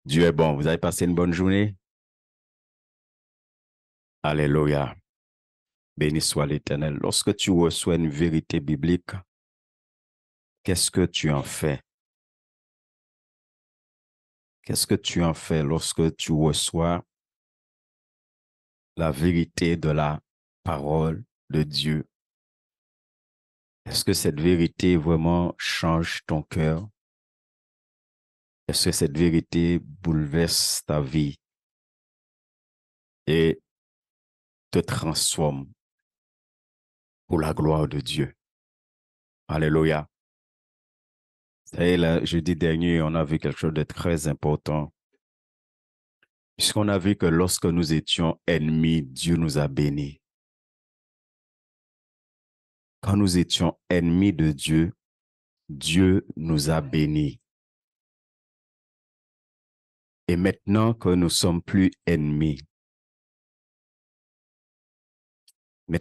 Dieu est bon. Vous avez passé une bonne journée? Alléluia. Béni soit l'Éternel. Lorsque tu reçois une vérité biblique, qu'est-ce que tu en fais? Qu'est-ce que tu en fais lorsque tu reçois la vérité de la parole de Dieu? Est-ce que cette vérité vraiment change ton cœur? Est-ce que cette vérité bouleverse ta vie et te transforme pour la gloire de Dieu? Alléluia. Et là, jeudi dernier, on a vu quelque chose de très important. Puisqu'on a vu que lorsque nous étions ennemis, Dieu nous a bénis. Quand nous étions ennemis de Dieu, Dieu nous a bénis. Et maintenant que nous sommes plus ennemis, mais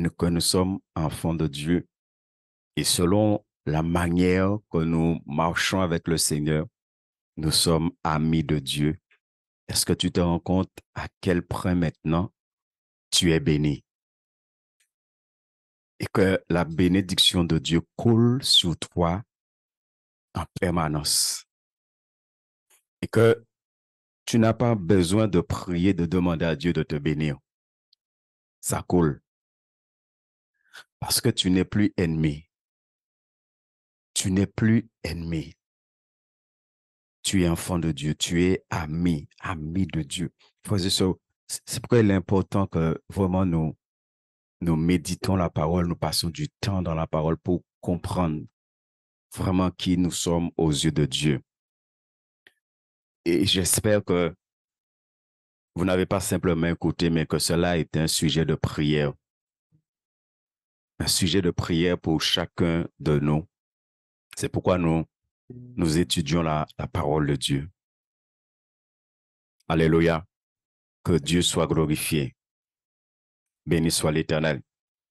que nous sommes enfants de Dieu, et selon la manière que nous marchons avec le Seigneur, nous sommes amis de Dieu. Est-ce que tu te rends compte à quel point maintenant tu es béni? Et que la bénédiction de Dieu coule sur toi en permanence. Et que tu n'as pas besoin de prier, de demander à Dieu de te bénir. Ça coule. Parce que tu n'es plus ennemi. Tu n'es plus ennemi. Tu es enfant de Dieu. Tu es ami de Dieu. C'est pourquoi il est important que vraiment nous méditons la parole, nous passons du temps dans la parole pour comprendre vraiment qui nous sommes aux yeux de Dieu. Et j'espère que vous n'avez pas simplement écouté, mais que cela est un sujet de prière. Un sujet de prière pour chacun de nous. C'est pourquoi nous étudions la parole de Dieu. Alléluia. Que Dieu soit glorifié. Béni soit l'Éternel.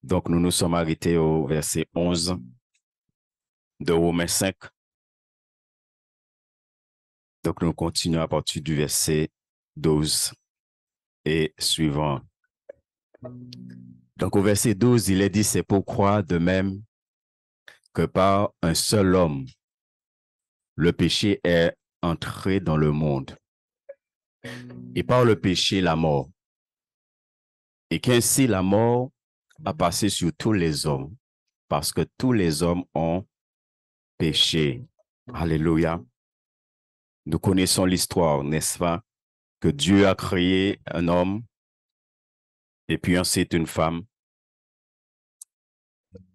Donc, nous nous sommes arrêtés au verset 11 de Romains 5. Donc, nous continuons à partir du verset 12 et suivant. Donc, au verset 12, il est dit, c'est pourquoi de même que par un seul homme, le péché est entré dans le monde. Et par le péché, la mort. Et qu'ainsi la mort a passé sur tous les hommes, parce que tous les hommes ont péché. Alléluia. Nous connaissons l'histoire, n'est-ce pas? Que Dieu a créé un homme et puis ensuite une femme.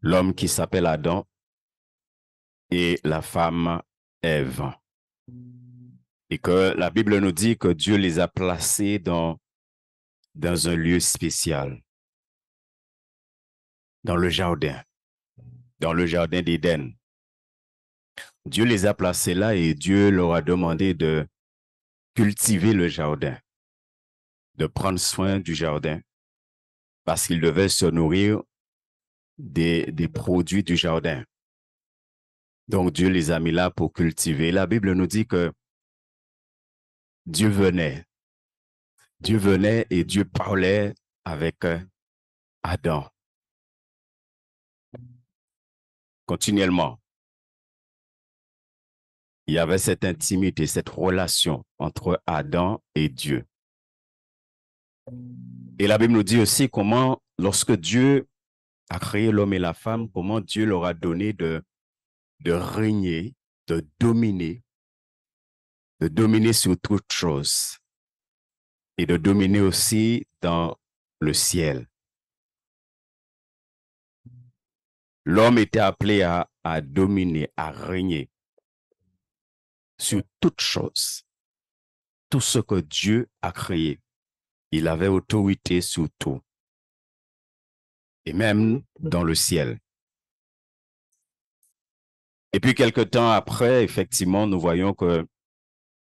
L'homme qui s'appelle Adam et la femme Ève. Et que la Bible nous dit que Dieu les a placés dans un lieu spécial, dans le jardin d'Éden. Dieu les a placés là et Dieu leur a demandé de cultiver le jardin, de prendre soin du jardin, parce qu'ils devaient se nourrir des produits du jardin. Donc Dieu les a mis là pour cultiver. La Bible nous dit que Dieu venait et Dieu parlait avec Adam continuellement. Il y avait cette intimité, cette relation entre Adam et Dieu. Et la Bible nous dit aussi comment, lorsque Dieu a créé l'homme et la femme, comment Dieu leur a donné de régner, de dominer sur toute chose et de dominer aussi dans le ciel. L'homme était appelé à dominer, à régner sur toute chose. Tout ce que Dieu a créé, il avait autorité sur tout. Et même dans le ciel. Et puis, quelque temps après, effectivement, nous voyons que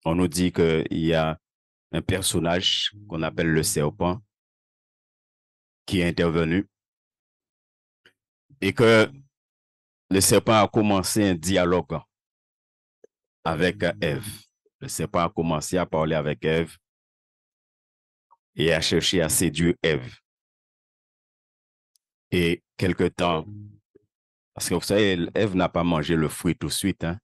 on nous dit qu'il y a un personnage qu'on appelle le serpent qui est intervenu et que le serpent a commencé un dialogue avec Ève. Le serpent a commencé à parler avec Ève et a cherché à séduire Ève. Et quelque temps, parce que vous savez, Ève n'a pas mangé le fruit tout de suite. Hein.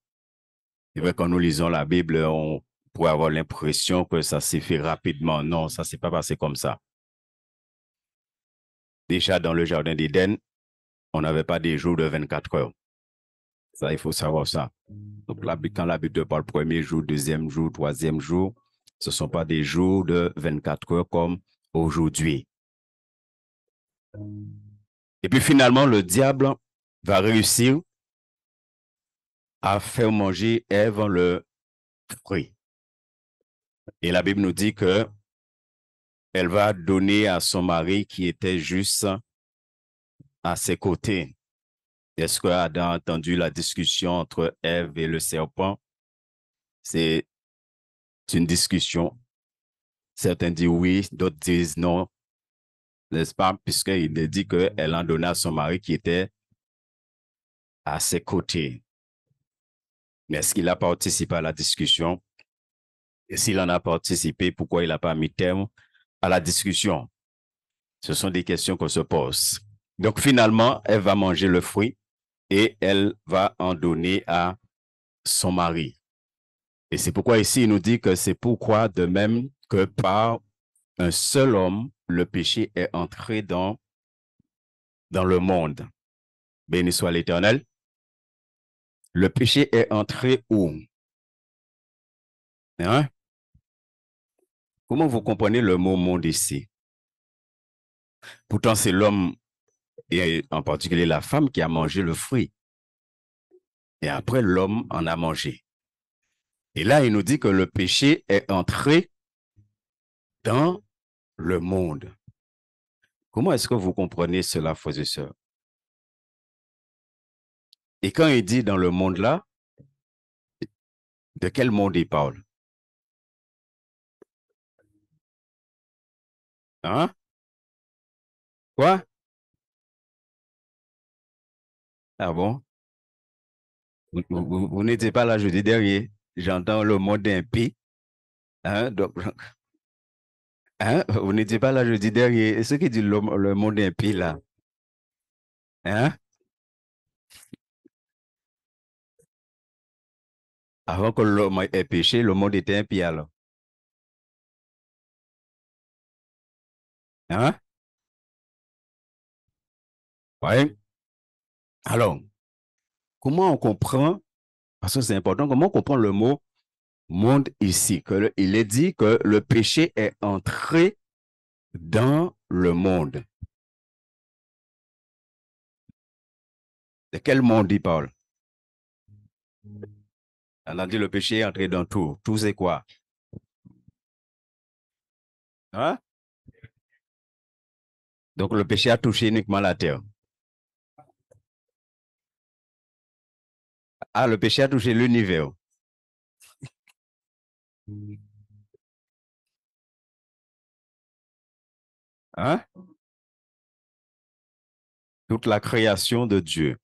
Et bien, quand nous lisons la Bible, on pourrait avoir l'impression que ça s'est fait rapidement. Non, ça ne s'est pas passé comme ça. Déjà, dans le jardin d'Éden, on n'avait pas des jours de 24 heures. Ça, il faut savoir ça. Donc, là, quand la Bible parle premier jour, deuxième jour, troisième jour, ce ne sont pas des jours de 24 heures comme aujourd'hui. Et puis finalement, le diable va réussir à faire manger Ève le fruit. Et la Bible nous dit que elle va donner à son mari qui était juste à ses côtés. Est-ce que Adam a entendu la discussion entre Ève et le serpent? C'est une discussion. Certains disent oui, d'autres disent non, n'est-ce pas? Puisqu'il dit qu'elle en donna à son mari qui était à ses côtés. Mais est-ce qu'il a participé à la discussion? Et s'il en a participé, pourquoi il n'a pas mis terme à la discussion? Ce sont des questions qu'on se pose. Donc finalement, elle va manger le fruit et elle va en donner à son mari. Et c'est pourquoi ici, il nous dit que c'est pourquoi de même que par un seul homme, le péché est entré dans le monde. Béni soit l'Éternel. Le péché est entré où? Hein? Comment vous comprenez le mot monde ici? Pourtant, c'est l'homme, et en particulier la femme, qui a mangé le fruit. Et après, l'homme en a mangé. Et là, il nous dit que le péché est entré dans le monde. Comment est-ce que vous comprenez cela, frères et sœurs? Et quand il dit dans le monde là, de quel monde il parle? Hein? Quoi? Ah bon? Vous n'étiez pas là jeudi dernier. J'entends le monde impie. Hein? Donc, hein? Vous n'étiez pas là jeudi dernier. Et ce qui dit le monde impie là? Hein? Avant que l'homme ait péché, le monde était impie alors. Hein? Oui. Alors, comment on comprend, parce que c'est important, comment on comprend le mot monde ici? Il est dit que le péché est entré dans le monde. De quel monde il parle? On a dit le péché est entré dans tout. Tout c'est quoi? Hein? Donc le péché a touché uniquement la terre. Ah, le péché a touché l'univers. Hein? Toute la création de Dieu.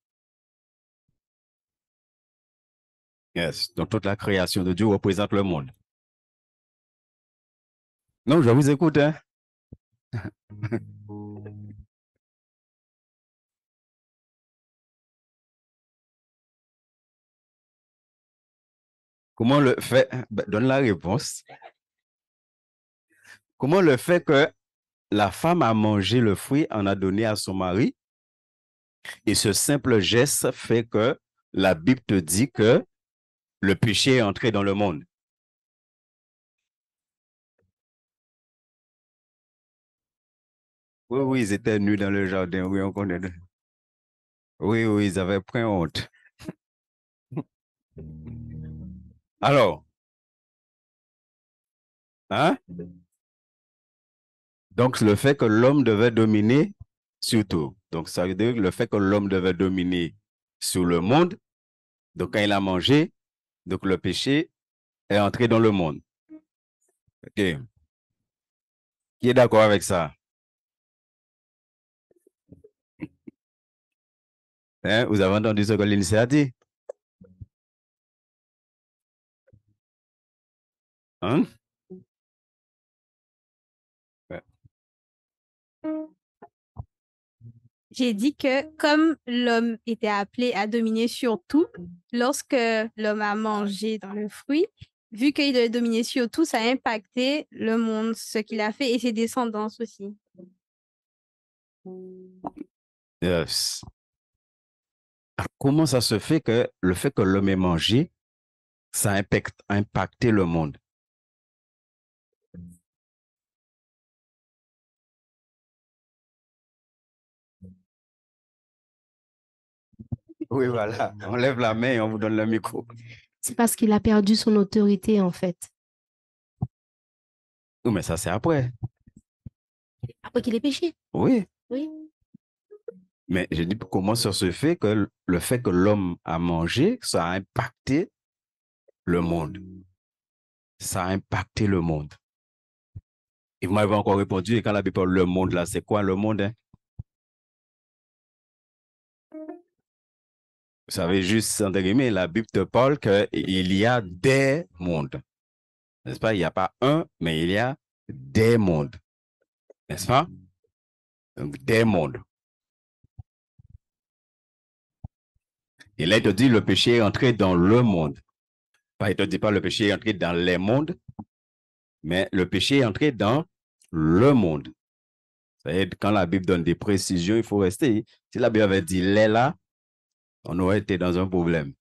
Yes. Donc toute la création de Dieu représente le monde. Non, je vous écoute, hein? Comment le fait, donne la réponse. Comment le fait que la femme a mangé le fruit en a donné à son mari et ce simple geste fait que la Bible te dit que le péché est entré dans le monde. Oui, oui, ils étaient nus dans le jardin, oui, on connaît. Oui, oui, ils avaient pris honte. Alors, hein? Donc, le fait que l'homme devait dominer sur tout. Donc, ça veut dire le fait que l'homme devait dominer sur le monde. Donc, quand il a mangé, donc le péché est entré dans le monde. OK. Qui est d'accord avec ça? Hein? Vous avez entendu ce que l'INSEE a dit? Hein? Ouais. J'ai dit que comme l'homme était appelé à dominer sur tout, lorsque l'homme a mangé dans le fruit, vu qu'il devait dominer sur tout, ça a impacté le monde, ce qu'il a fait et ses descendants aussi. Yes. Comment ça se fait que le fait que l'homme ait mangé, ça a impacté le monde? Oui, voilà. On lève la main et on vous donne le micro. C'est parce qu'il a perdu son autorité, en fait. Oui, mais ça, c'est après. Après qu'il ait péché. Oui. Oui. Mais je dis comment ça se fait que le fait que l'homme a mangé, ça a impacté le monde. Ça a impacté le monde. Et vous m'avez encore répondu, et quand la Bible parle le monde, là, c'est quoi le monde? Hein? Vous savez, juste, entre guillemets, la Bible te parle qu'il y a des mondes. N'est-ce pas? Il n'y a pas un, mais il y a des mondes. N'est-ce pas? Donc, des mondes. Et là, il te dit le péché est entré dans le monde. Pas, il ne te dit pas le péché est entré dans les mondes, mais le péché est entré dans le monde. C'est-à-dire, quand la Bible donne des précisions, il faut rester. Si la Bible avait dit les là, on aurait été dans un problème.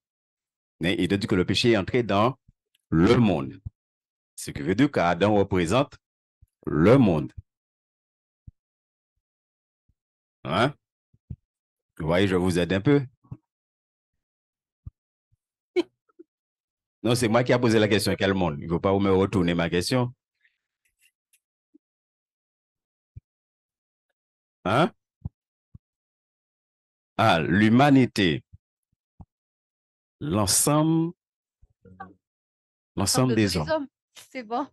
Mais il te dit que le péché est entré dans le monde. Ce qui veut dire qu'Adam représente le monde. Hein? Vous voyez, je vous aide un peu. Non, c'est moi qui ai posé la question. Quel monde? Il ne faut pas me retourner ma question. Hein? Ah, l'humanité. L'ensemble des hommes. C'est bon.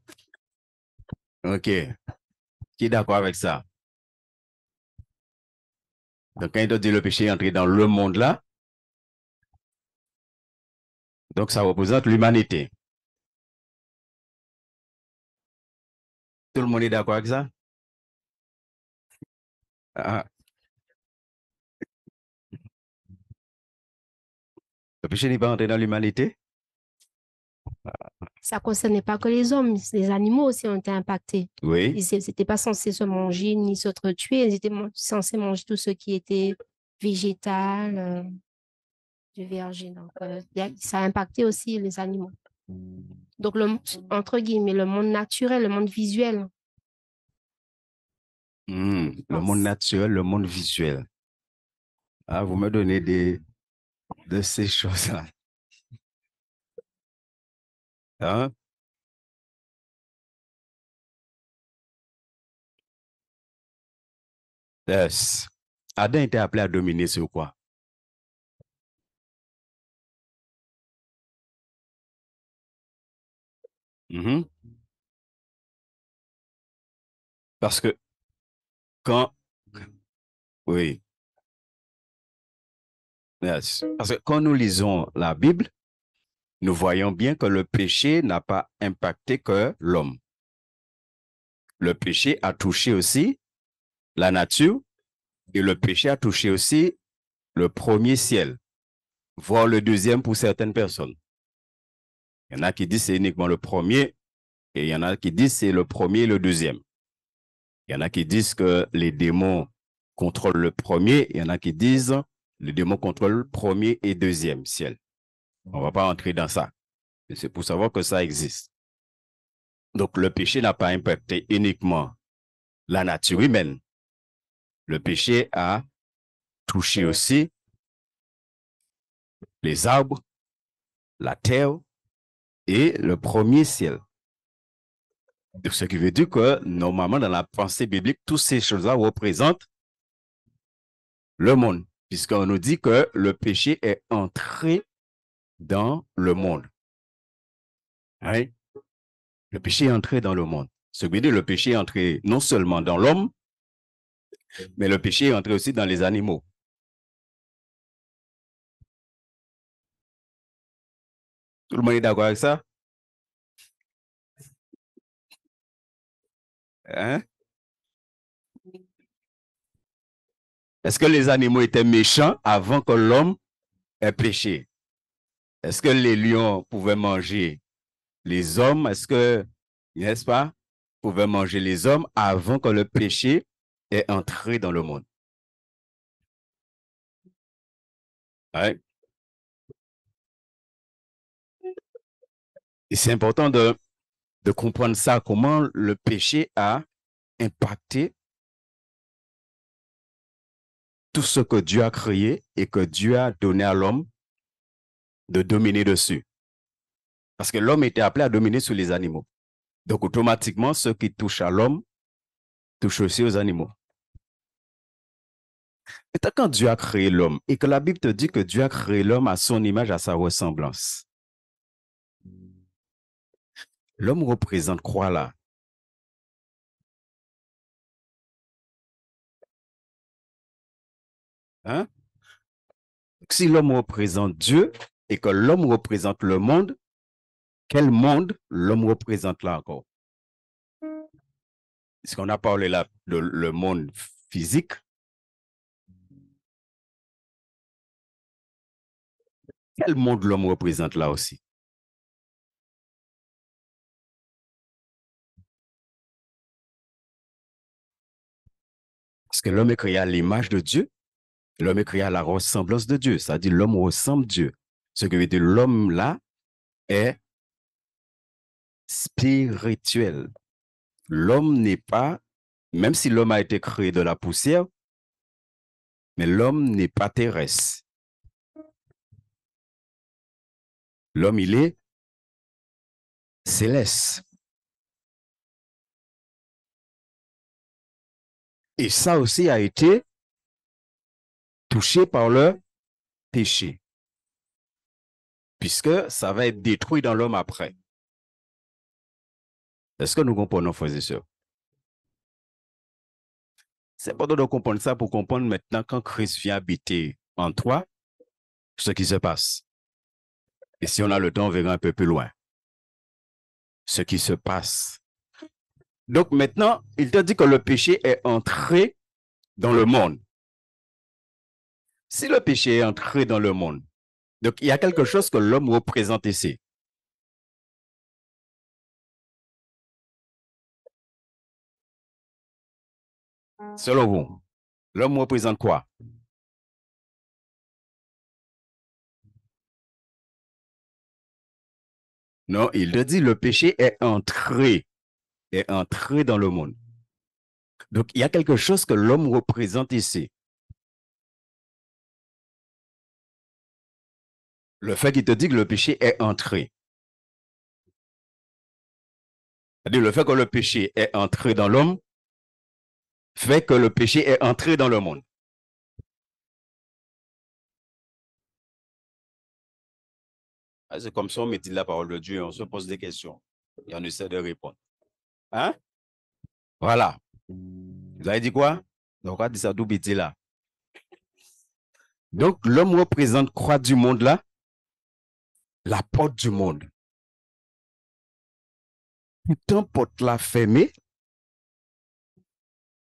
OK. Qui est d'accord avec ça? Donc, quand il te dit le péché est entré dans le monde là, donc ça représente l'humanité. Tout le monde est d'accord avec ça? Ah, le péché n'est pas entré dans l'humanité? Ça ne concernait pas que les hommes, les animaux aussi ont été impactés. Oui. Ils n'étaient pas censés se manger ni s'entretuer, ils étaient censés manger tout ce qui était végétal, du verger. Donc, ça a impacté aussi les animaux. Donc, entre guillemets, le monde naturel, le monde visuel. Le monde naturel, le monde visuel. Ah, vous me donnez de ces choses-là. Hein? Yes. Adam était appelé à dominer sur quoi? Mhm. Parce que quand... Oui. Yes. Parce que quand nous lisons la Bible, nous voyons bien que le péché n'a pas impacté que l'homme. Le péché a touché aussi la nature et le péché a touché aussi le premier ciel, voire le deuxième pour certaines personnes. Il y en a qui disent c'est uniquement le premier et il y en a qui disent c'est le premier et le deuxième. Il y en a qui disent que les démons contrôlent le premier, il y en a qui disent les démons contrôlent le premier et deuxième ciel. On ne va pas entrer dans ça. C'est pour savoir que ça existe. Donc, le péché n'a pas impacté uniquement la nature humaine. Le péché a touché aussi les arbres, la terre et le premier ciel. Donc, ce qui veut dire que, normalement, dans la pensée biblique, toutes ces choses-là représentent le monde, puisqu'on nous dit que le péché est entré dans le monde. Hein? Le péché est entré dans le monde. Ce qui veut dire que le péché est entré non seulement dans l'homme, mais le péché est entré aussi dans les animaux. Tout le monde est d'accord avec ça? Hein? Est-ce que les animaux étaient méchants avant que l'homme ait péché? Est-ce que les lions pouvaient manger les hommes? Est-ce que, n'est-ce pas, pouvaient manger les hommes avant que le péché ait entré dans le monde? Ouais. Et c'est important de comprendre ça, comment le péché a impacté tout ce que Dieu a créé et que Dieu a donné à l'homme de dominer dessus. Parce que l'homme était appelé à dominer sur les animaux. Donc, automatiquement, ce qui touche à l'homme touche aussi aux animaux. Et quand Dieu a créé l'homme et que la Bible te dit que Dieu a créé l'homme à son image, à sa ressemblance, l'homme représente quoi là? Hein? Si l'homme représente Dieu et que l'homme représente le monde, quel monde l'homme représente là encore? Est-ce qu'on a parlé là de le monde physique? Quel monde l'homme représente là aussi? Parce que l'homme est créé à l'image de Dieu, l'homme est créé à la ressemblance de Dieu, c'est-à-dire l'homme ressemble à Dieu. Ce qui veut dire l'homme là est spirituel. L'homme n'est pas, même si l'homme a été créé de la poussière, mais l'homme n'est pas terrestre. L'homme, il est céleste. Et ça aussi a été touché par le péché, puisque ça va être détruit dans l'homme après. Est-ce que nous comprenons, frères et sœurs? C'est important de comprendre ça pour comprendre maintenant quand Christ vient habiter en toi, ce qui se passe. Et si on a le temps, on verra un peu plus loin ce qui se passe. Donc maintenant, il te dit que le péché est entré dans le monde. Si le péché est entré dans le monde, donc il y a quelque chose que l'homme représente ici. Selon vous, l'homme représente quoi? Non, il te dit le péché est entré dans le monde. Donc il y a quelque chose que l'homme représente ici. Le fait qu'il te dit que le péché est entré. C'est-à-dire le fait que le péché est entré dans l'homme fait que le péché est entré dans le monde. C'est comme ça on médite la parole de Dieu, on se pose des questions et on essaie de répondre. Hein? Voilà. Vous avez dit quoi? Donc, on a dit ça tout petit là. Donc, l'homme représente quoi du monde là? La porte du monde. Tout un porte là fermée.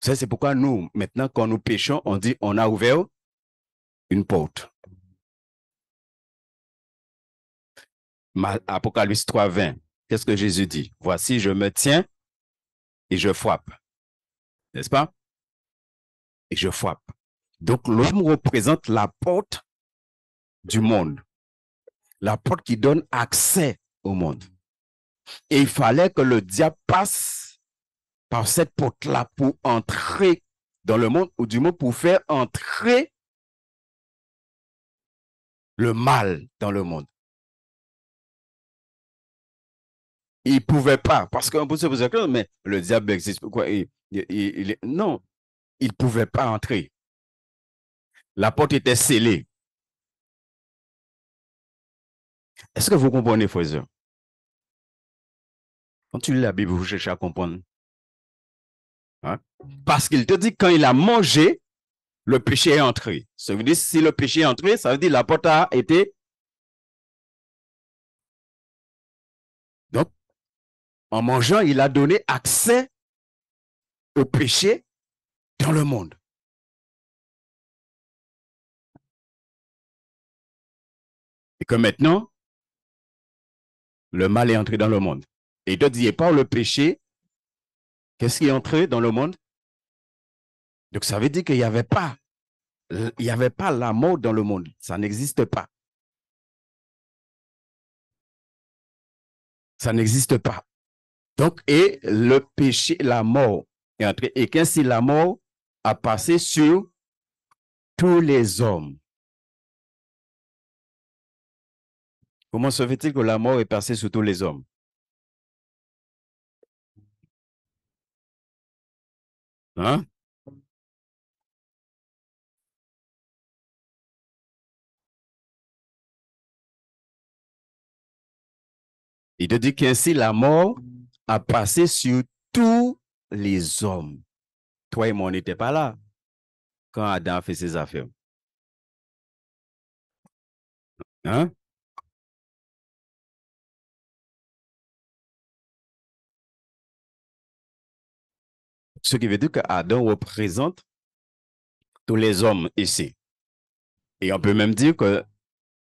Ça, c'est pourquoi nous, maintenant, quand nous péchons, on dit on a ouvert une porte. Apocalypse 3:20. Qu'est-ce que Jésus dit? Voici, je me tiens et je frappe. N'est-ce pas? Et je frappe. Donc, l'homme représente la porte du monde. La porte qui donne accès au monde. Et il fallait que le diable passe par cette porte-là pour entrer dans le monde, ou du moins pour faire entrer le mal dans le monde. Il ne pouvait pas, parce qu'on peut se poser la question, mais le diable existe. Pourquoi non, il ne pouvait pas entrer. La porte était scellée. Est-ce que vous comprenez, frères et sœurs? Quand tu lis la Bible, vous cherchez à comprendre. Hein? Parce qu'il te dit, quand il a mangé, le péché est entré. Ça veut dire, si le péché est entré, ça veut dire la porte a été. Donc, en mangeant, il a donné accès au péché dans le monde. Et que maintenant, le mal est entré dans le monde. Et d'autres disaient, par le péché, qu'est-ce qui est entré dans le monde? Donc, ça veut dire qu'il n'y avait pas la mort dans le monde. Ça n'existe pas. Ça n'existe pas. Donc, et le péché, la mort est entrée. Et qu'ainsi la mort a passé sur tous les hommes. Comment se fait-il que la mort est passée sur tous les hommes? Hein? Il te dit qu'ainsi la mort a passé sur tous les hommes. Toi et moi, on n'était pas là quand Adam a fait ses affaires. Hein? Ce qui veut dire que Adam représente tous les hommes ici. Et on peut même dire que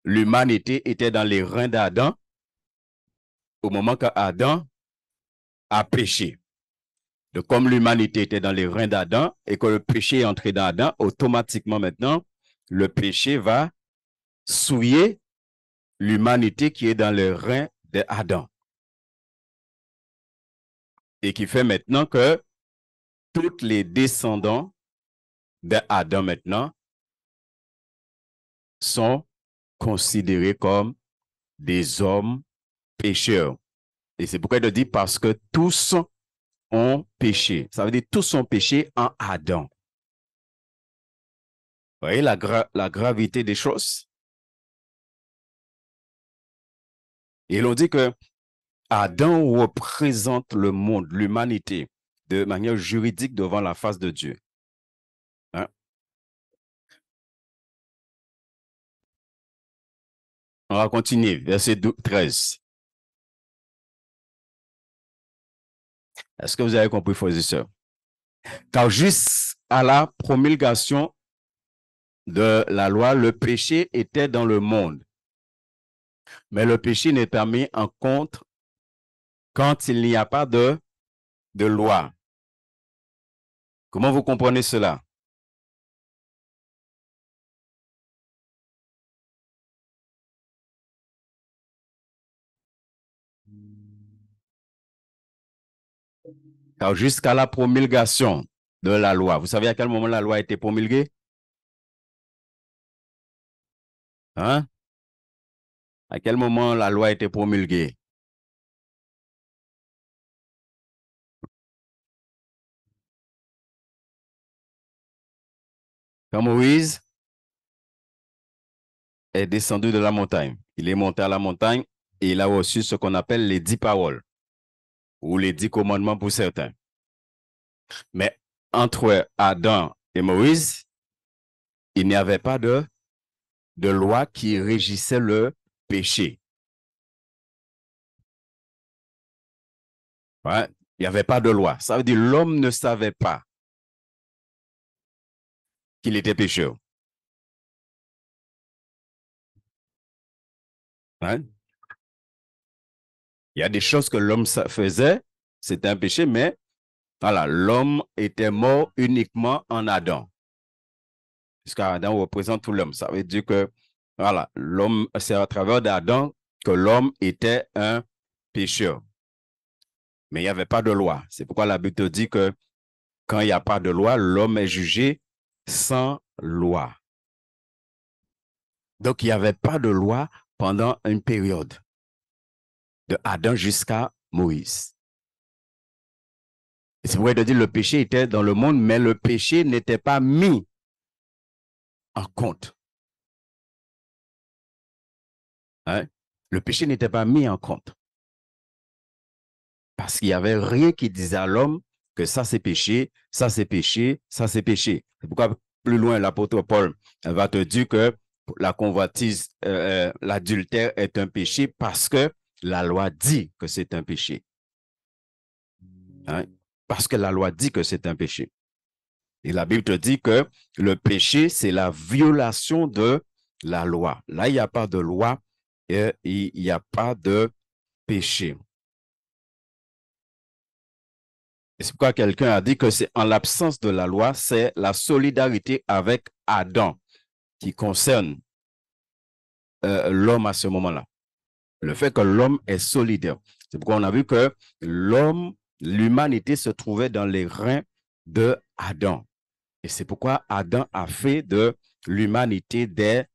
l'humanité était dans les reins d'Adam au moment que Adam a péché. Donc, comme l'humanité était dans les reins d'Adam et que le péché est entré dans Adam, automatiquement maintenant, le péché va souiller l'humanité qui est dans les reins d'Adam. Et qui fait maintenant que tous les descendants d'Adam maintenant sont considérés comme des hommes pécheurs. Et c'est pourquoi il dit parce que tous ont péché. Ça veut dire tous ont péché en Adam. Vous voyez la gravité des choses? Et l'on dit que Adam représente le monde, l'humanité, de manière juridique devant la face de Dieu. Hein? On va continuer, verset 13. Est-ce que vous avez compris, frères et sœurs? Car jusqu'à la promulgation de la loi, le péché était dans le monde. Mais le péché n'est pas mis en compte quand il n'y a pas de loi. Comment vous comprenez cela? Car jusqu'à la promulgation de la loi, vous savez à quel moment la loi a été promulguée? Hein? À quel moment la loi a été promulguée? Quand Moïse est descendu de la montagne. Il est monté à la montagne et il a reçu ce qu'on appelle les 10 paroles ou les 10 commandements pour certains. Mais entre Adam et Moïse, il n'y avait pas de loi qui régissait le péché. Ouais, il n'y avait pas de loi. Ça veut dire que l'homme ne savait pas qu'il était pécheur. Hein? Il y a des choses que l'homme faisait, c'était un péché, mais voilà, l'homme était mort uniquement en Adam. Puisqu'Adam représente tout l'homme. Ça veut dire que voilà, l'homme, c'est à travers d'Adam que l'homme était un pécheur. Mais il n'y avait pas de loi. C'est pourquoi la Bible dit que quand il n'y a pas de loi, l'homme est jugé sans loi. Donc, il n'y avait pas de loi pendant une période de Adam jusqu'à Moïse. C'est pourquoi il dit que le péché était dans le monde, mais le péché n'était pas mis en compte. Hein? Le péché n'était pas mis en compte. Parce qu'il n'y avait rien qui disait à l'homme que ça c'est péché, ça c'est péché, ça c'est péché. C'est pourquoi plus loin l'apôtre Paul va te dire que la convoitise, l'adultère est un péché parce que la loi dit que c'est un péché. Hein? Parce que la loi dit que c'est un péché. Et la Bible te dit que le péché, c'est la violation de la loi. Là, il n'y a pas de loi et il n'y a pas de péché. Et c'est pourquoi quelqu'un a dit que c'est en l'absence de la loi, c'est la solidarité avec Adam qui concerne l'homme à ce moment-là. Le fait que l'homme est solidaire. C'est pourquoi on a vu que l'humanité se trouvait dans les reins de Adam. Et c'est pourquoi Adam a fait de l'humanité des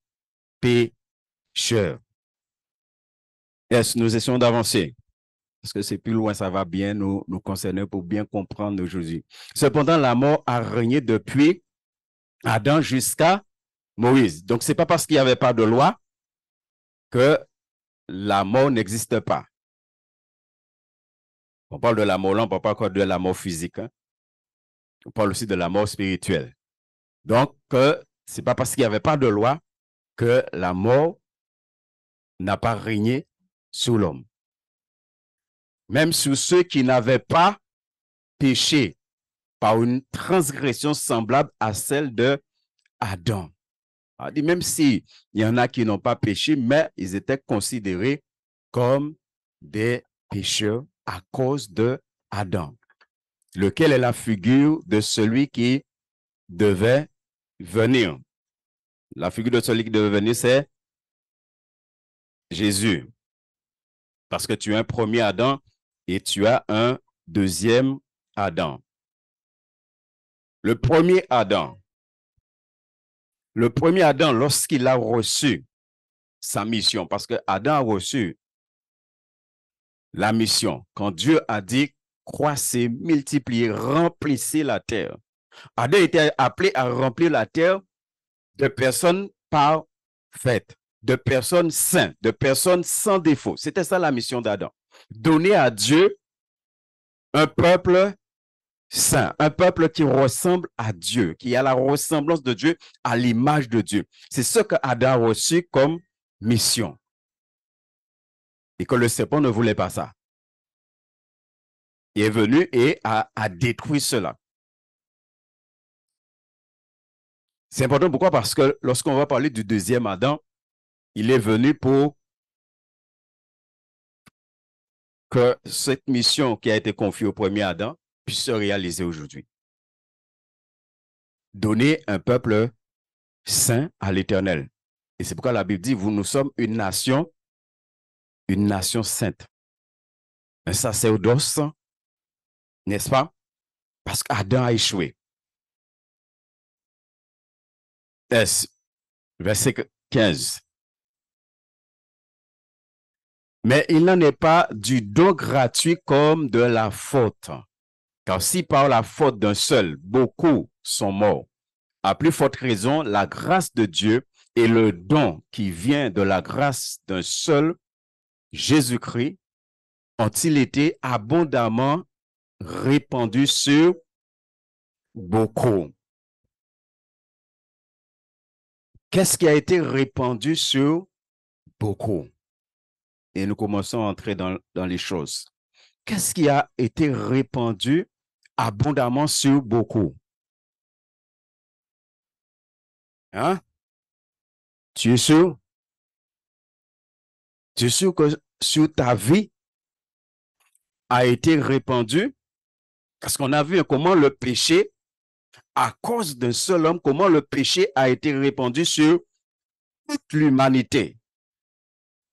pécheurs. Est-ce que nous essayons d'avancer? Parce que c'est plus loin, ça va bien nous concerner pour bien comprendre aujourd'hui. Cependant, la mort a régné depuis Adam jusqu'à Moïse. Donc, ce n'est pas parce qu'il n'y avait pas de loi que la mort n'existe pas. On parle de la mort là, on ne parle pas encore de la mort physique. Hein? On parle aussi de la mort spirituelle. Donc, ce n'est pas parce qu'il n'y avait pas de loi que la mort n'a pas régné sur l'homme. Même sur ceux qui n'avaient pas péché par une transgression semblable à celle de Adam. Même s'il y en a qui n'ont pas péché, mais ils étaient considérés comme des pécheurs à cause de Adam, lequel est la figure de celui qui devait venir. La figure de celui qui devait venir, c'est Jésus. Parce que tu as un premier Adam et tu as un deuxième Adam. Le premier Adam, lorsqu'il a reçu sa mission, parce que Adam a reçu la mission, quand Dieu a dit croissez, multipliez, remplissez la terre. Adam était appelé à remplir la terre de personnes parfaites, de personnes saintes, de personnes sans défaut. C'était ça la mission d'Adam. Donner à Dieu un peuple saint, un peuple qui ressemble à Dieu, qui a la ressemblance de Dieu, à l'image de Dieu. C'est ce que Adam a reçu comme mission. Et que le serpent ne voulait pas ça. Il est venu et a détruit cela. C'est important, pourquoi? Parce que lorsqu'on va parler du deuxième Adam, il est venu pour que cette mission qui a été confiée au premier Adam puisse se réaliser aujourd'hui. Donner un peuple saint à l'Éternel. Et c'est pourquoi la Bible dit, nous sommes une nation sainte. Un sacerdoce, n'est-ce pas? Parce qu'Adam a échoué. Verset 15. Mais il n'en est pas du don gratuit comme de la faute. Car si par la faute d'un seul, beaucoup sont morts, à plus forte raison, la grâce de Dieu et le don qui vient de la grâce d'un seul, Jésus-Christ, ont-ils été abondamment répandus sur beaucoup. Qu'est-ce qui a été répandu sur beaucoup? Et nous commençons à entrer dans les choses. Qu'est-ce qui a été répandu abondamment sur beaucoup? Hein? Tu es sûr? Tu es sûr que sur ta vie a été répandu? Parce qu'on a vu comment le péché, à cause d'un seul homme, comment le péché a été répandu sur toute l'humanité.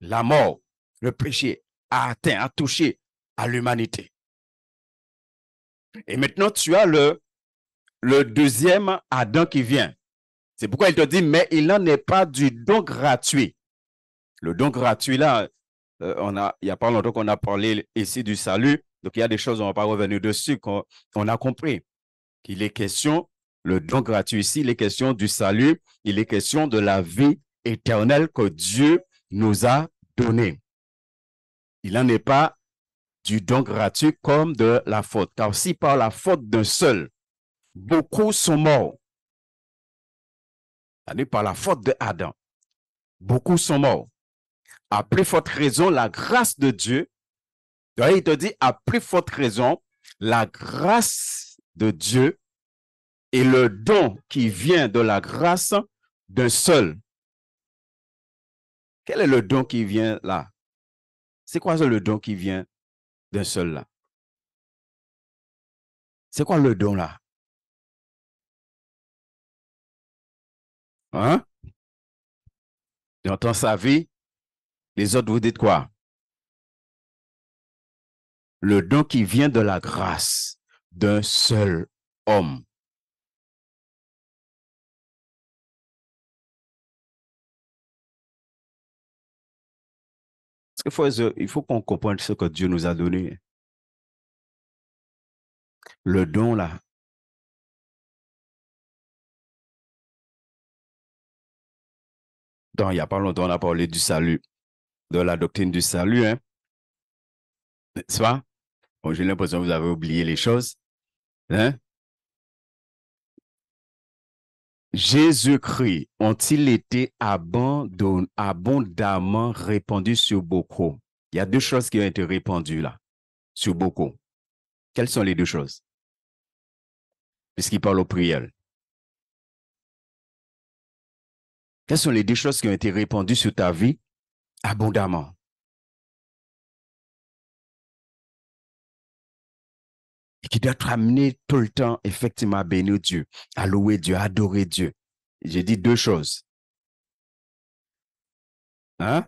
La mort, le péché a atteint, a touché à l'humanité. Et maintenant, tu as le deuxième Adam qui vient. C'est pourquoi il te dit, mais il n'en est pas du don gratuit. Le don gratuit, là, il n'y a pas longtemps qu'on a parlé ici du salut. Donc, il y a des choses, on ne va pas revenir dessus, qu'on a compris. Qu'il est question, le don gratuit ici, il est question du salut, il est question de la vie éternelle que Dieu nous a donnée. Il n'en est pas du don gratuit comme de la faute. Car si par la faute d'un seul, beaucoup sont morts, c'est-à-dire par la faute de Adam, beaucoup sont morts. À plus forte raison, la grâce de Dieu, il te dit, à plus forte raison, la grâce de Dieu et le don qui vient de la grâce d'un seul. Quel est le don qui vient là? C'est quoi le don qui vient d'un seul là? C'est quoi le don là? Hein? Dans sa vie, les autres vous dites quoi? Le don qui vient de la grâce d'un seul homme. Parce qu'il faut qu'on comprenne ce que Dieu nous a donné. Le don là. Donc, il n'y a pas longtemps, on a parlé du salut, de la doctrine du salut, hein? N'est-ce pas? Bon, j'ai l'impression que vous avez oublié les choses. Hein? Jésus-Christ ont-ils été abondamment répandus sur beaucoup? Il y a deux choses qui ont été répandues là, sur beaucoup. Quelles sont les deux choses? Puisqu'il parle au pluriel. Quelles sont les deux choses qui ont été répandues sur ta vie abondamment? Et qui doit te ramener tout le temps, effectivement, à bénir Dieu, à louer Dieu, à adorer Dieu. J'ai dit deux choses. Hein?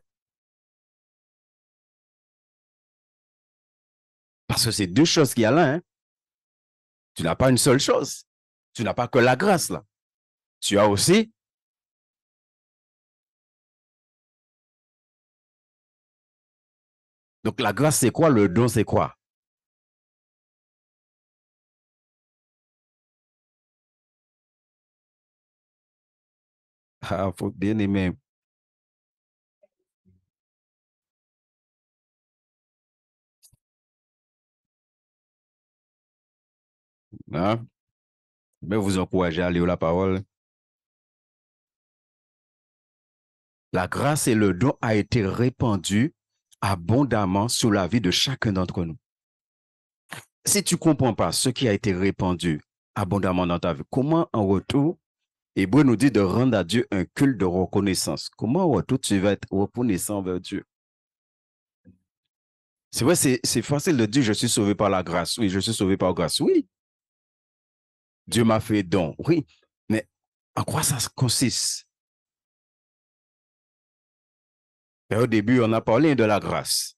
Parce que c'est deux choses qu'il y a là. Hein? Tu n'as pas une seule chose. Tu n'as pas que la grâce là. Tu as aussi donc la grâce c'est quoi? Le don c'est quoi? Ah, faut bien aimer. Hein? Je vais vous encourager à lire la parole. La grâce et le don a été répandu abondamment sur la vie de chacun d'entre nous. Si tu ne comprends pas ce qui a été répandu abondamment dans ta vie, comment en retour, Hébreu nous dit de rendre à Dieu un culte de reconnaissance. Comment en retour tu vas être reconnaissant vers Dieu? C'est vrai, c'est facile de dire je suis sauvé par la grâce. Oui, je suis sauvé par la grâce. Oui. Dieu m'a fait don. Oui. Mais en quoi ça consiste? Et au début, on a parlé de la grâce.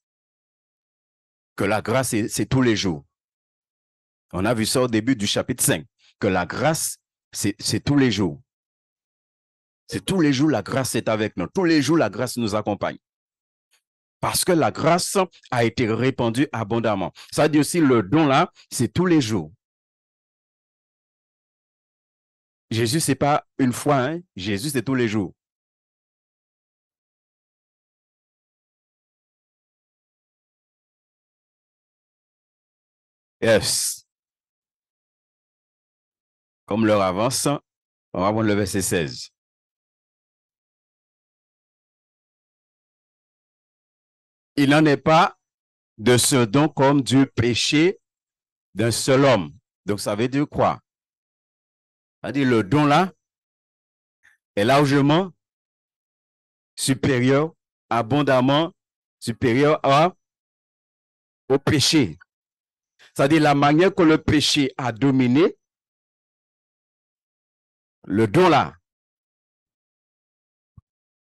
Que la grâce, c'est tous les jours. On a vu ça au début du chapitre 5. Que la grâce, c'est tous les jours. C'est tous les jours, la grâce est avec nous. Tous les jours, la grâce nous accompagne. Parce que la grâce a été répandue abondamment. Ça dit aussi, le don là, c'est tous les jours. Jésus, c'est pas une fois, hein? Jésus, c'est tous les jours. Yes. Comme l'heure avance, on va voir le verset 16. Il n'en est pas de ce don comme du péché d'un seul homme. Donc, ça veut dire quoi? Ça veut dire le don là est largement supérieur, abondamment supérieur au péché. C'est-à-dire la manière que le péché a dominé, le don là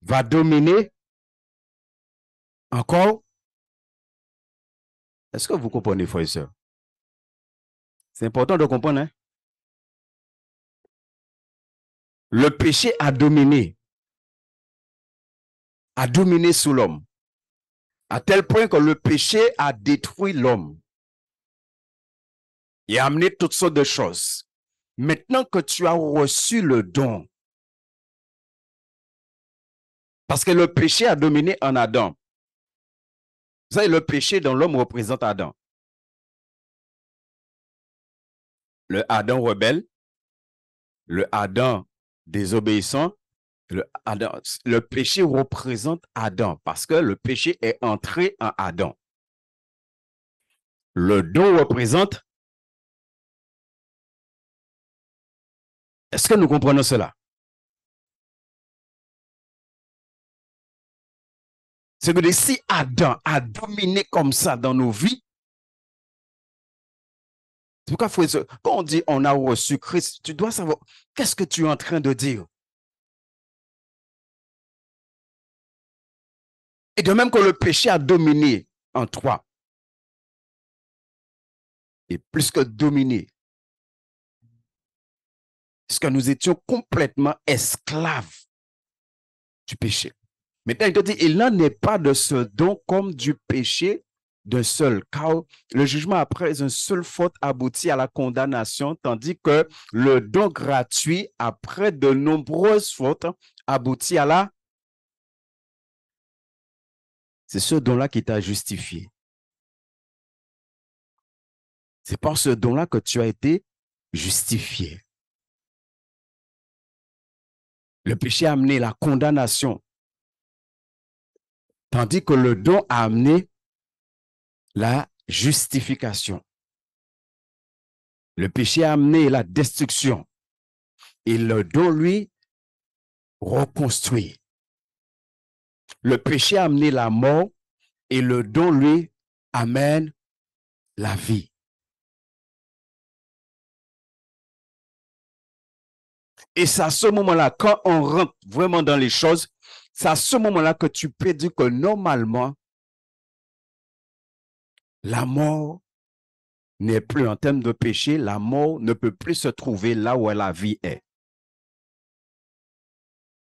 va dominer encore. Est-ce que vous comprenez, frères et sœurs? C'est important de comprendre. Hein? Le péché a dominé sur l'homme, à tel point que le péché a détruit l'homme. Il a amené toutes sortes de choses. Maintenant que tu as reçu le don, parce que le péché a dominé en Adam. Vous savez, le péché dans l'homme représente Adam. Le Adam rebelle, le Adam désobéissant, le péché représente Adam, parce que le péché est entré en Adam. Le don représente Est-ce que nous comprenons cela? C'est que si Adam a dominé comme ça dans nos vies, c'est pourquoi quand on dit on a reçu Christ, tu dois savoir qu'est-ce que tu es en train de dire. Et de même que le péché a dominé en toi, et plus que dominé, parce que nous étions complètement esclaves du péché. Maintenant, il te dit, il n'en est pas de ce don comme du péché d'un seul, car le jugement après une seule faute aboutit à la condamnation, tandis que le don gratuit après de nombreuses fautes aboutit à la... C'est ce don-là qui t'a justifié. C'est par ce don-là que tu as été justifié. Le péché a amené la condamnation, tandis que le don a amené la justification. Le péché a amené la destruction et le don, lui, reconstruit. Le péché a amené la mort et le don, lui, amène la vie. Et c'est à ce moment-là, quand on rentre vraiment dans les choses, c'est à ce moment-là que tu peux dire que normalement, la mort n'est plus en termes de péché, la mort ne peut plus se trouver là où la vie est.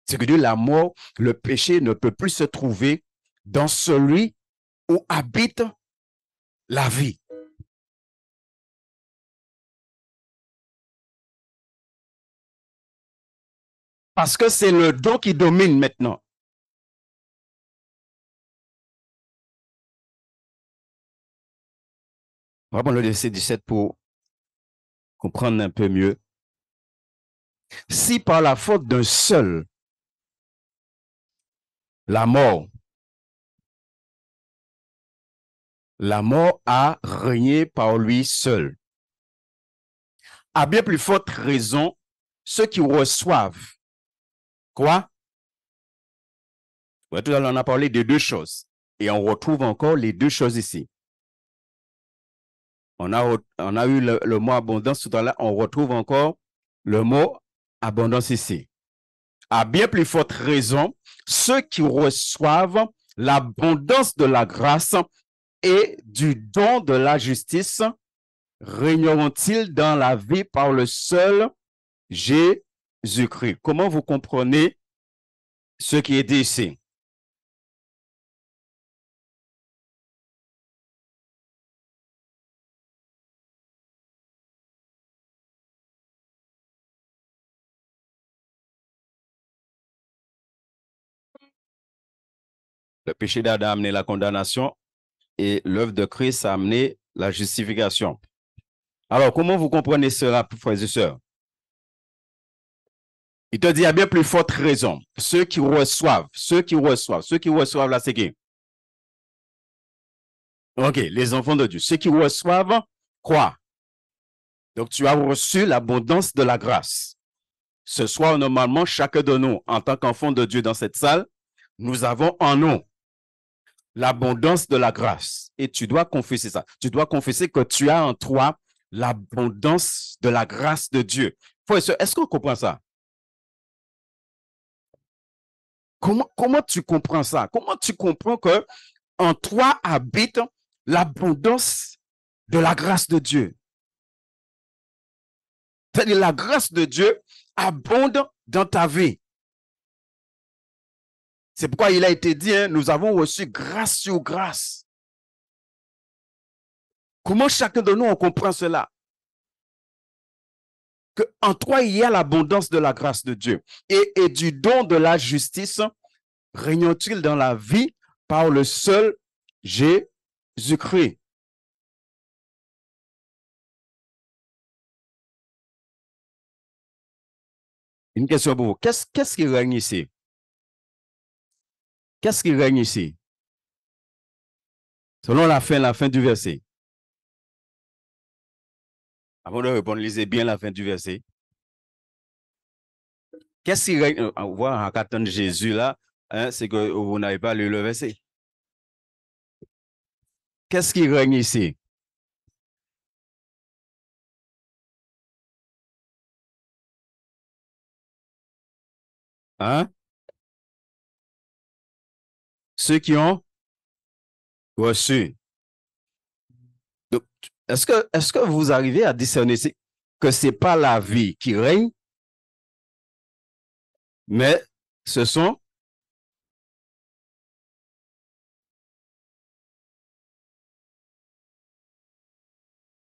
C'est que la mort, le péché ne peut plus se trouver dans celui où habite la vie. Parce que c'est le don qui domine maintenant. On va prendre le verset 17 pour comprendre un peu mieux. Si par la faute d'un seul, la mort a régné par lui seul, à bien plus forte raison, ceux qui reçoivent quoi? Tout à l'heure, on a parlé de deux choses. Et on retrouve encore les deux choses ici. On a eu le mot abondance tout à l'heure. On retrouve encore le mot abondance ici. À bien plus forte raison, ceux qui reçoivent l'abondance de la grâce et du don de la justice régneront-ils dans la vie par le seul Jésus-Christ? Comment vous comprenez ce qui est dit ici? Le péché d'Adam a amené la condamnation et l'œuvre de Christ a amené la justification. Alors, comment vous comprenez cela, frères et sœurs? Il te dit à bien plus forte raison, ceux qui reçoivent là, c'est qui? Ok, les enfants de Dieu. Ceux qui reçoivent quoi? Donc, tu as reçu l'abondance de la grâce. Ce soir, normalement, chacun de nous, en tant qu'enfant de Dieu dans cette salle, nous avons en nous l'abondance de la grâce. Et tu dois confesser ça. Tu dois confesser que tu as en toi l'abondance de la grâce de Dieu. Est-ce qu'on comprend ça? Comment tu comprends ça? Comment tu comprends que en toi habite l'abondance de la grâce de Dieu? C'est-à-dire la grâce de Dieu abonde dans ta vie. C'est pourquoi il a été dit, hein, nous avons reçu grâce sur grâce. Comment chacun de nous on comprend cela? Que en toi, il y a l'abondance de la grâce de Dieu et du don de la justice régnant-il dans la vie par le seul Jésus-Christ. Une question pour vous. Qu'est-ce qui règne ici? Qu'est-ce qui règne ici? Selon la fin du verset. Avant de répondre, lisez bien la fin du verset. Qu'est-ce qui règne? On voit en attendant Jésus là, hein, c'est que vous n'avez pas lu le verset. Qu'est-ce qui règne ici? Hein? Ceux qui ont reçu. Donc, est-ce que vous arrivez à discerner que ce n'est pas la vie qui règne, mais ce sont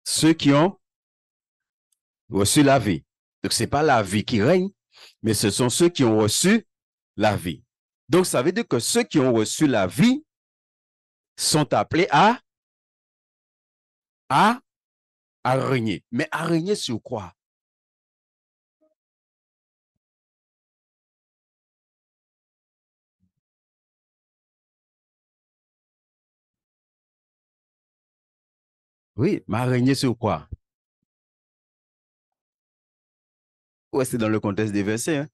ceux qui ont reçu la vie. Donc, ce n'est pas la vie qui règne, mais ce sont ceux qui ont reçu la vie. Donc, ça veut dire que ceux qui ont reçu la vie sont appelés à régner. Mais à régner sur quoi? Oui, mais à régner sur quoi? Ouais, c'est dans le contexte des versets. Hein?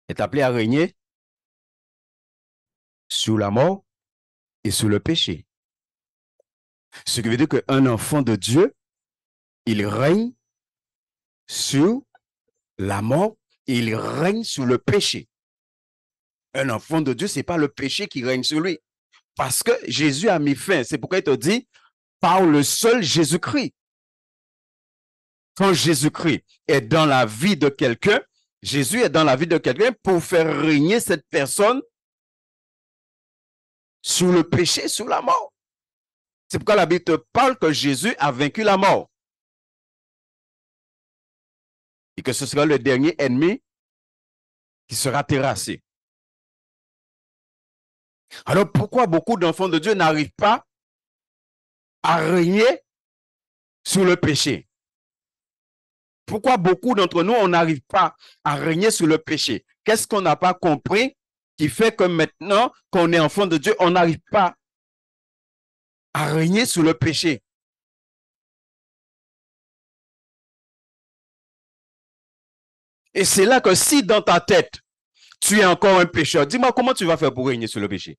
Est appelé à régner sur la mort et sur le péché. Ce qui veut dire qu'un enfant de Dieu, il règne sur la mort et il règne sur le péché. Un enfant de Dieu, ce n'est pas le péché qui règne sur lui. Parce que Jésus a mis fin. C'est pourquoi il te dit, par le seul Jésus-Christ. Quand Jésus-Christ est dans la vie de quelqu'un, Jésus est dans la vie de quelqu'un pour faire régner cette personne sur le péché, sur la mort. C'est pourquoi la Bible te parle que Jésus a vaincu la mort. Et que ce sera le dernier ennemi qui sera terrassé. Alors pourquoi beaucoup d'enfants de Dieu n'arrivent pas à régner sur le péché? Pourquoi beaucoup d'entre nous, on n'arrive pas à régner sur le péché? Qu'est-ce qu'on n'a pas compris qui fait que maintenant qu'on est enfant de Dieu, on n'arrive pas à régner sur le péché? Et c'est là que si dans ta tête, tu es encore un pécheur, dis-moi comment tu vas faire pour régner sur le péché?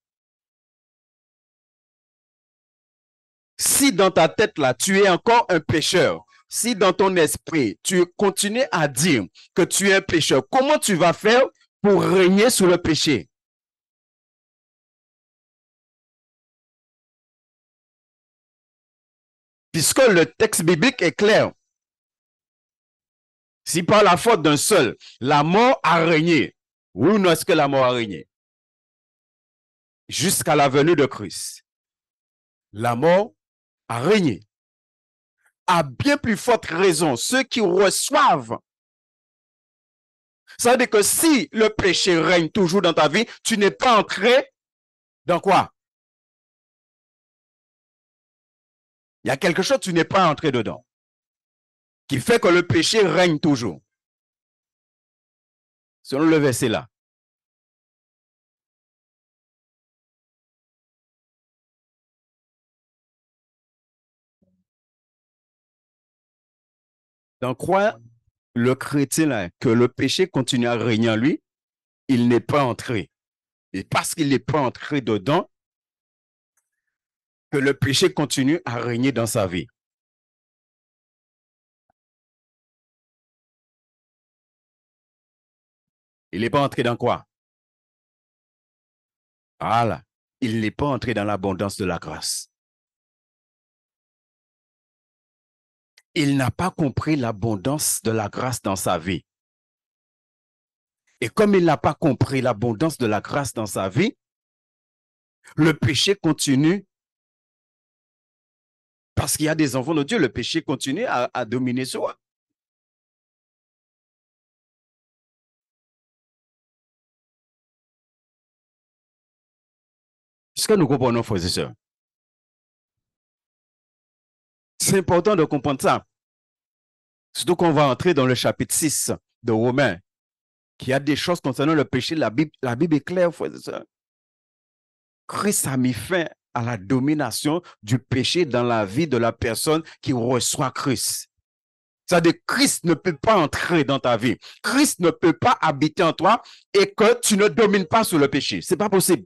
Si dans ta tête là, tu es encore un pécheur, si dans ton esprit, tu continues à dire que tu es un pécheur, comment tu vas faire pour régner sur le péché? Puisque le texte biblique est clair. Si par la faute d'un seul, la mort a régné, oui ou non est-ce que la mort a régné? Jusqu'à la venue de Christ, la mort a régné. À bien plus forte raison, ceux qui reçoivent. Ça veut dire que si le péché règne toujours dans ta vie, tu n'es pas entré dans quoi? Il y a quelque chose, tu n'es pas entré dedans, qui fait que le péché règne toujours. Selon le verset là. Donc, croit le chrétien là, que le péché continue à régner en lui, il n'est pas entré. Et parce qu'il n'est pas entré dedans, que le péché continue à régner dans sa vie. Il n'est pas entré dans quoi? Voilà. Il n'est pas entré dans l'abondance de la grâce. Il n'a pas compris l'abondance de la grâce dans sa vie. Et comme il n'a pas compris l'abondance de la grâce dans sa vie, le péché continue. Parce qu'il y a des enfants de Dieu, le péché continue à dominer sur eux. Est-ce que nous comprenons, frères et sœurs? C'est important de comprendre ça. Surtout qu'on va entrer dans le chapitre 6 de Romains, qu'il y a des choses concernant le péché. La Bible est claire, frères et sœurs. Christ a mis fin à la domination du péché dans la vie de la personne qui reçoit Christ. C'est-à-dire que Christ ne peut pas entrer dans ta vie. Christ ne peut pas habiter en toi et que tu ne domines pas sur le péché. C'est pas possible.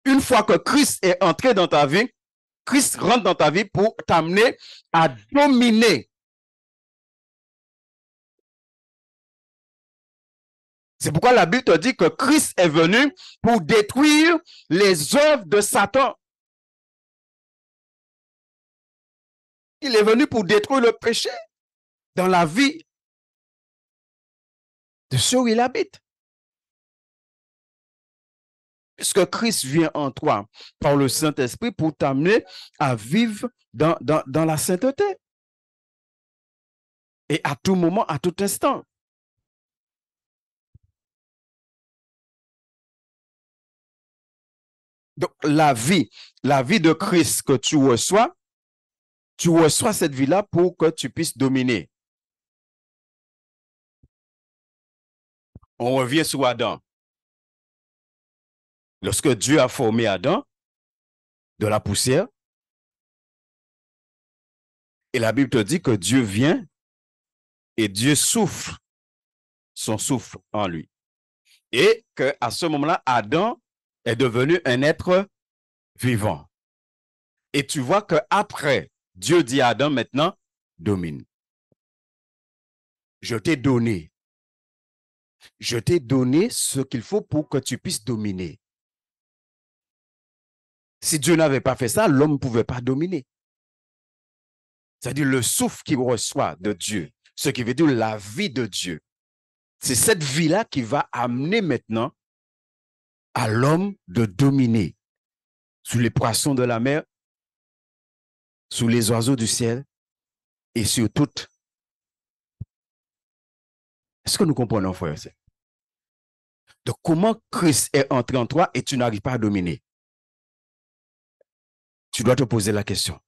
Une fois que Christ est entré dans ta vie, Christ rentre dans ta vie pour t'amener à dominer. C'est pourquoi la Bible te dit que Christ est venu pour détruire les œuvres de Satan. Il est venu pour détruire le péché dans la vie de ceux où il habite. Puisque Christ vient en toi par le Saint-Esprit pour t'amener à vivre dans la sainteté. Et à tout moment, à tout instant. Donc, la vie de Christ que tu reçois cette vie-là pour que tu puisses dominer. On revient sur Adam. Lorsque Dieu a formé Adam de la poussière, et la Bible te dit que Dieu vient et Dieu souffle son souffle en lui. Et qu'à ce moment-là, Adam est devenu un être vivant. Et tu vois qu'après, Dieu dit à Adam, maintenant, domine. Je t'ai donné ce qu'il faut pour que tu puisses dominer. Si Dieu n'avait pas fait ça, l'homme ne pouvait pas dominer. C'est-à-dire le souffle qu'il reçoit de Dieu, ce qui veut dire la vie de Dieu. C'est cette vie-là qui va amener maintenant à l'homme de dominer sur les poissons de la mer, sur les oiseaux du ciel et sur toutes. Est-ce que nous comprenons, frère? Donc, comment Christ est entré en toi et tu n'arrives pas à dominer? Tu dois te poser la question.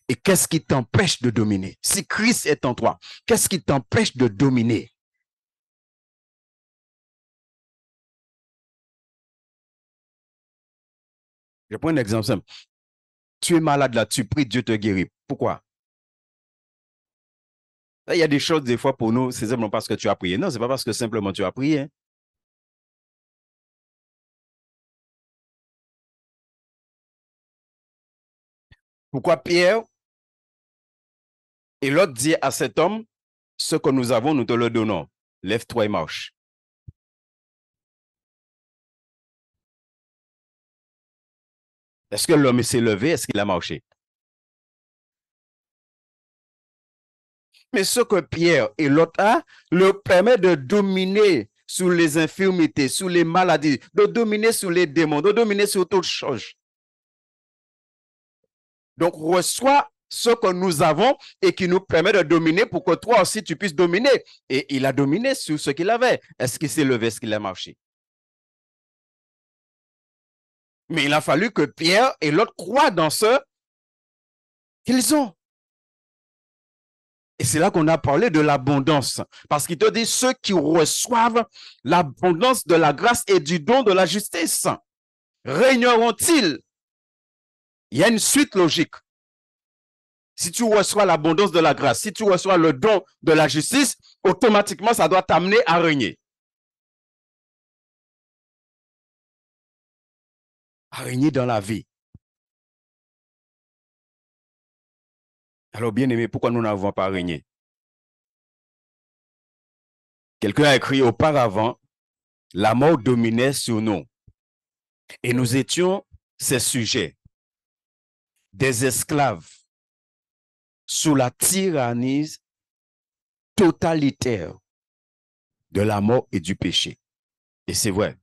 Et qu'est-ce qui t'empêche de dominer? Si Christ est en toi, qu'est-ce qui t'empêche de dominer? Je prends un exemple simple. Tu es malade là, tu pries, Dieu te guérit. Pourquoi? Là, il y a des choses, des fois, pour nous, c'est simplement parce que tu as prié. Non, ce n'est pas parce que simplement tu as prié. Hein. Pourquoi Pierre et l'autre dit à cet homme, ce que nous avons, nous te le donnons. Lève-toi et marche. Est-ce que l'homme s'est levé? Est-ce qu'il a marché? Mais ce que Pierre et l'autre a, leur permet de dominer sur les infirmités, sur les maladies, de dominer sur les démons, de dominer sur toutes choses. Donc, reçois ce que nous avons et qui nous permet de dominer pour que toi aussi tu puisses dominer. Et il a dominé sur ce qu'il avait. Est-ce qu'il s'est levé? Est-ce qu'il a marché? Mais il a fallu que Pierre et l'autre croient dans ce qu'ils ont. Et c'est là qu'on a parlé de l'abondance. Parce qu'il te dit, ceux qui reçoivent l'abondance de la grâce et du don de la justice, régneront-ils? Il y a une suite logique. Si tu reçois l'abondance de la grâce, si tu reçois le don de la justice, automatiquement, ça doit t'amener à régner. À régner dans la vie. Alors, bien aimé, pourquoi nous n'avons pas régné? Quelqu'un a écrit auparavant, la mort dominait sur nous. Et nous étions ses sujets, des esclaves, sous la tyrannie totalitaire de la mort et du péché. Et c'est vrai.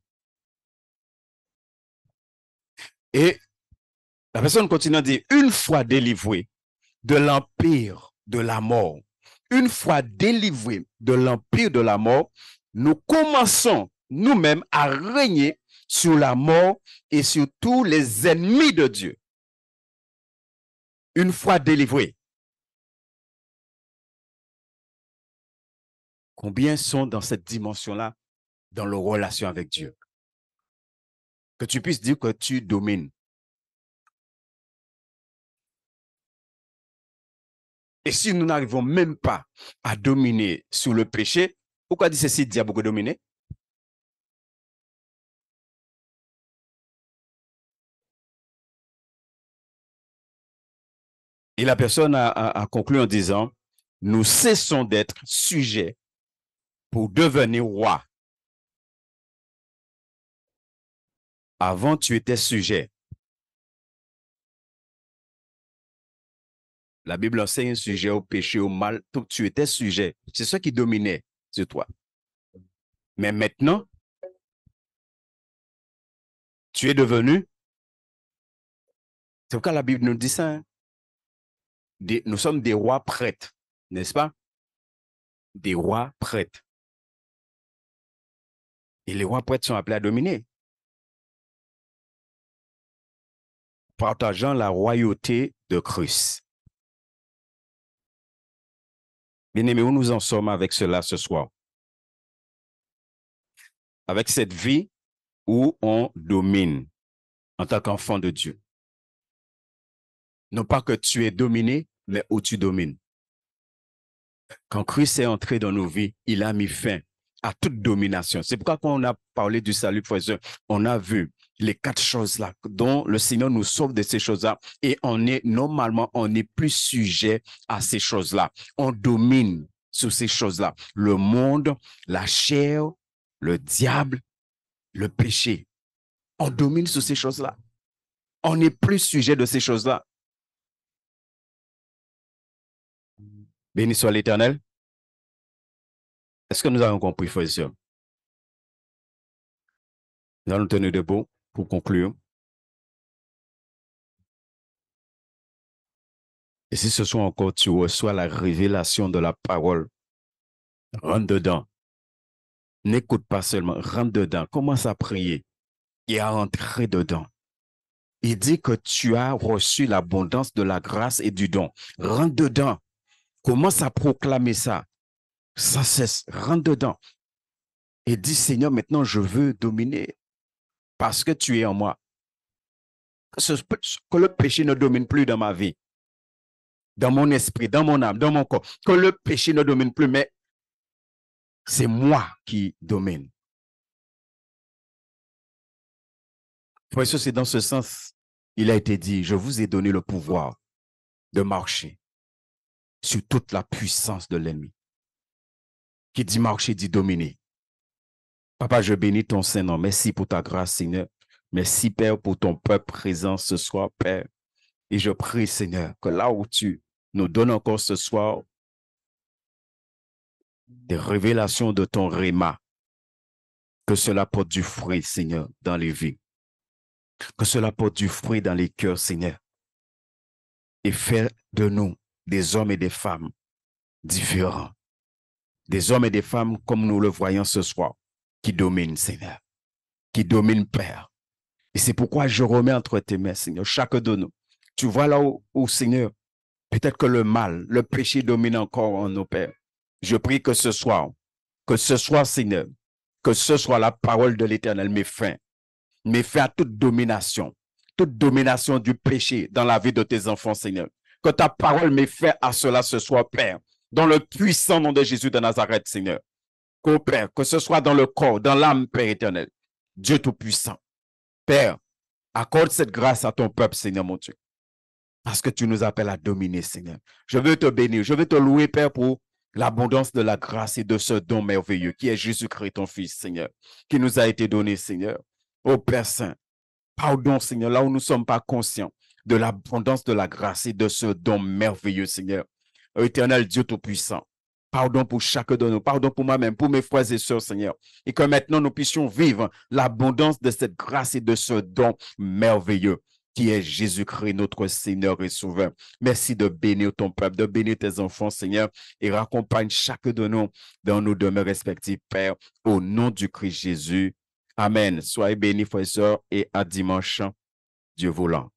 Et la personne continue à dire, une fois délivré de l'empire de la mort, une fois délivré de l'empire de la mort, nous commençons nous-mêmes à régner sur la mort et sur tous les ennemis de Dieu. Une fois délivrés. Combien sont dans cette dimension-là, dans leur relation avec Dieu? Que tu puisses dire que tu domines. Et si nous n'arrivons même pas à dominer sur le péché, pourquoi dit ceci, diable que dominer? Et la personne a conclu en disant, nous cessons d'être sujets pour devenir roi. Avant, tu étais sujet. La Bible enseigne sujet au péché, au mal. Donc, tu étais sujet. C'est ça qui dominait sur toi. Mais maintenant, tu es devenu. C'est pourquoi la Bible nous dit ça. Hein? Nous sommes des rois prêtres, n'est-ce pas? Des rois prêtres. Et les rois prêtres sont appelés à dominer. Partageant la royauté de Christ. Bien-aimés, où nous en sommes avec cela ce soir? Avec cette vie où on domine en tant qu'enfant de Dieu. Non pas que tu es dominé, mais où tu domines. Quand Christ est entré dans nos vies, il a mis fin à toute domination. C'est pourquoi quand on a parlé du salut, frère, on a vu les 4 choses-là dont le Seigneur nous sauve de ces choses-là et normalement, on n'est plus sujet à ces choses-là. On domine sur ces choses-là. Le monde, la chair, le diable, le péché. On domine sur ces choses-là. On n'est plus sujet de ces choses-là. Béni soit l'Éternel. Est-ce que nous avons compris, frères et sœurs? Nous allons nous tenir debout pour conclure. Et si ce soir encore tu reçois la révélation de la parole, rentre dedans. N'écoute pas seulement, rentre dedans. Commence à prier et à entrer dedans. Il dit que tu as reçu l'abondance de la grâce et du don. Rentre dedans. Commence à proclamer ça. Sans cesse, rentre dedans. Et dis, Seigneur, maintenant je veux dominer parce que tu es en moi. Que le péché ne domine plus dans ma vie, dans mon esprit, dans mon âme, dans mon corps. Que le péché ne domine plus, mais c'est moi qui domine. Pour ça, c'est dans ce sens, il a été dit, je vous ai donné le pouvoir de marcher sur toute la puissance de l'ennemi. Qui dit marcher, dit dominer. Papa, je bénis ton Saint-Nom. Merci pour ta grâce, Seigneur. Merci, Père, pour ton peuple présent ce soir, Père. Et je prie, Seigneur, que là où tu nous donnes encore ce soir des révélations de ton réma, que cela porte du fruit, Seigneur, dans les vies. Que cela porte du fruit dans les cœurs, Seigneur. Et faire de nous des hommes et des femmes différents. Des hommes et des femmes comme nous le voyons ce soir, qui dominent, Seigneur. Qui dominent, Père. Et c'est pourquoi je remets entre tes mains, Seigneur, chaque de nous. Tu vois là où Seigneur, peut-être que le mal, le péché domine encore en nos pères. Je prie que ce soir, Seigneur, que ce soit la parole de l'Éternel met fin à toute domination du péché dans la vie de tes enfants, Seigneur. Que ta parole met fin à cela ce soir, Père, dans le puissant nom de Jésus de Nazareth, Seigneur. Qu'au Père, que ce soit dans le corps, dans l'âme, Père éternel, Dieu Tout-Puissant. Père, accorde cette grâce à ton peuple, Seigneur mon Dieu. Parce que tu nous appelles à dominer, Seigneur. Je veux te bénir, je veux te louer, Père, pour l'abondance de la grâce et de ce don merveilleux qui est Jésus-Christ, ton Fils, Seigneur, qui nous a été donné, Seigneur. Ô Père Saint, pardon, Seigneur, là où nous ne sommes pas conscients de l'abondance de la grâce et de ce don merveilleux, Seigneur. Éternel Dieu Tout-Puissant, pardon pour chacun de nous, pardon pour moi-même, pour mes frères et sœurs, Seigneur. Et que maintenant nous puissions vivre l'abondance de cette grâce et de ce don merveilleux qui est Jésus-Christ, notre Seigneur et Sauveur. Merci de bénir ton peuple, de bénir tes enfants, Seigneur, et raccompagne chacun de nous dans nos demeures respectives, Père, au nom du Christ Jésus. Amen. Soyez bénis, frères et sœurs, et à dimanche, Dieu voulant.